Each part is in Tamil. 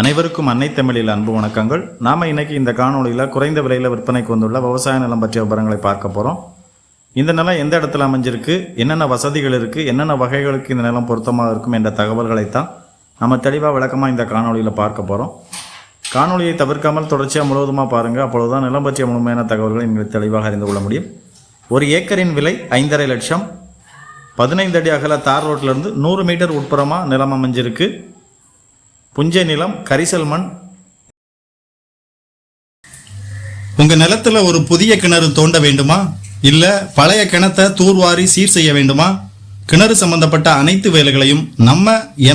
அனைவருக்கும் அன்னை தமிழில் அன்பு வணக்கங்கள். நாம இன்னைக்கு இந்த காணொலியில் குறைந்த விலையில் விற்பனைக்கு வந்துள்ள விவசாய நிலம் பற்றிய விவரங்களை பார்க்க போகிறோம். இந்த நிலம் எந்த இடத்துல அமைஞ்சிருக்கு, என்னென்ன வசதிகள் இருக்குது, என்னென்ன வகைகளுக்கு இந்த நிலம் பொருத்தமாக இருக்கும் என்ற தகவல்களைத்தான் நம்ம தெளிவாக விளக்கமாக இந்த காணொலியில் பார்க்க போகிறோம். காணொலியை தவிர்க்காமல் தொடர்ச்சியாக முழுவதுமாக பாருங்கள். அப்பொழுதுதான் நிலம் பற்றிய முழுமையான தகவல்களை நீங்கள் தெளிவாக அறிந்து கொள்ள முடியும். ஒரு ஏக்கரின் விலை 5.5 லட்சம். 15 அடி அகல தார் ரோட்டிலிருந்து 100 மீட்டர் உட்புறமாக நிலம் அமைஞ்சிருக்கு. புஞ்சை நிலம், கரிசல் மண். உங்க நிலத்துல ஒரு புதிய கிணறு தோண்ட வேண்டுமா, இல்ல பழைய கிணத்தை தூர்வாரி சீர் செய்ய வேண்டுமா? கிணறு சம்பந்தப்பட்ட அனைத்து வேலைகளையும் நம்ம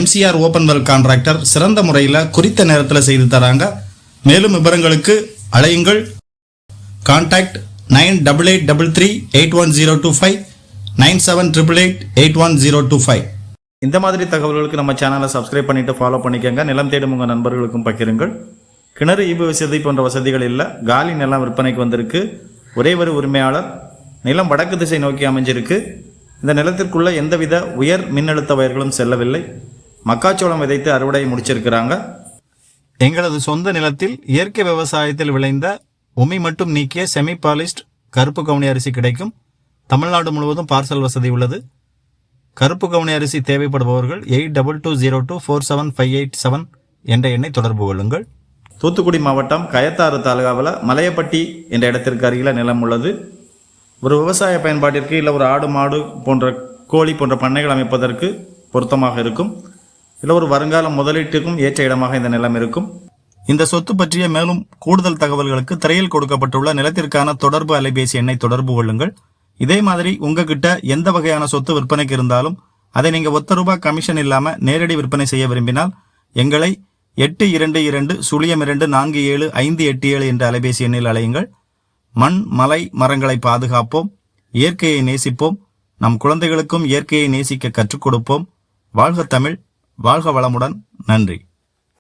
MCR ஓபன் வெல் கான்ட்ராக்டர் சிறந்த முறையில் குறித்த நேரத்தில் செய்து தராங்க. மேலும் விவரங்களுக்கு அழையுங்கள். கான்டாக்ட் 9883381025 9788811025. இந்த மாதிரி தகவல்களுக்கு நம்ம சேனலை சப்ஸ்கிரைப் பண்ணிட்டு ஃபாலோ பண்ணிக்கோங்க. நிலம் தேடும் உங்கள் நண்பர்களுக்கும் பகிருங்கள். கிணறு ஈபு வசதி போன்ற வசதிகள் இல்லை. காலி நிலம் விற்பனைக்கு வந்திருக்கு. ஒரே ஒரு உரிமையாளர். நிலம் வடக்கு திசை நோக்கி அமைஞ்சிருக்கு. இந்த நிலத்திற்குள்ள எந்தவித உயர் மின்னழுத்த வயர்களும் செல்லவில்லை. மக்காச்சோளம் விதைத்து அறுவடை முடிச்சிருக்கிறாங்க. எங்களது சொந்த நிலத்தில் இயற்கை விவசாயத்தில் விளைந்த உமி மட்டும் நீக்கிய செமி பாலிஸ்ட் கருப்பு கவுனி அரிசி கிடைக்கும். தமிழ்நாடு முழுவதும் பார்சல் வசதி உள்ளது. கருப்பு கவுனி அரிசி தேவைப்படுபவர்கள் 82024757 என்ற எண்ணை தொடர்பு கொள்ளுங்கள். தூத்துக்குடி மாவட்டம் கயத்தாறு தாலுகாவில் மலையப்பட்டி என்ற இடத்திற்கு அருகில் நிலம் உள்ளது. ஒரு விவசாய பயன்பாட்டிற்கு இல்லை ஒரு ஆடு மாடு போன்ற கோழி போன்ற பண்ணைகள் அமைப்பதற்கு பொருத்தமாக இருக்கும். இல்லை ஒரு வருங்கால முதலீட்டுக்கும் ஏற்ற இடமாக இந்த நிலம் இருக்கும். இந்த சொத்து பற்றிய மேலும் கூடுதல் தகவல்களுக்கு திரையில் கொடுக்கப்பட்டுள்ள நிலத்திற்கான தொடர்பு அலைபேசி எண்ணை தொடர்பு கொள்ளுங்கள். இதே மாதிரி உங்ககிட்ட எந்த வகையான சொத்து விற்பனைக்கு இருந்தாலும் அதை நீங்கள் ₹1 கமிஷன் இல்லாமல் நேரடி விற்பனை செய்ய விரும்பினால் எங்களை 8220247587 என்ற அலைபேசி எண்ணில் அழையுங்கள். மண், மலை, மரங்களை பாதுகாப்போம். இயற்கையை நேசிப்போம். நம் குழந்தைகளுக்கும் இயற்கையை நேசிக்க கற்றுக் கொடுப்போம். வாழ்க தமிழ், வாழ்க வளமுடன். நன்றி.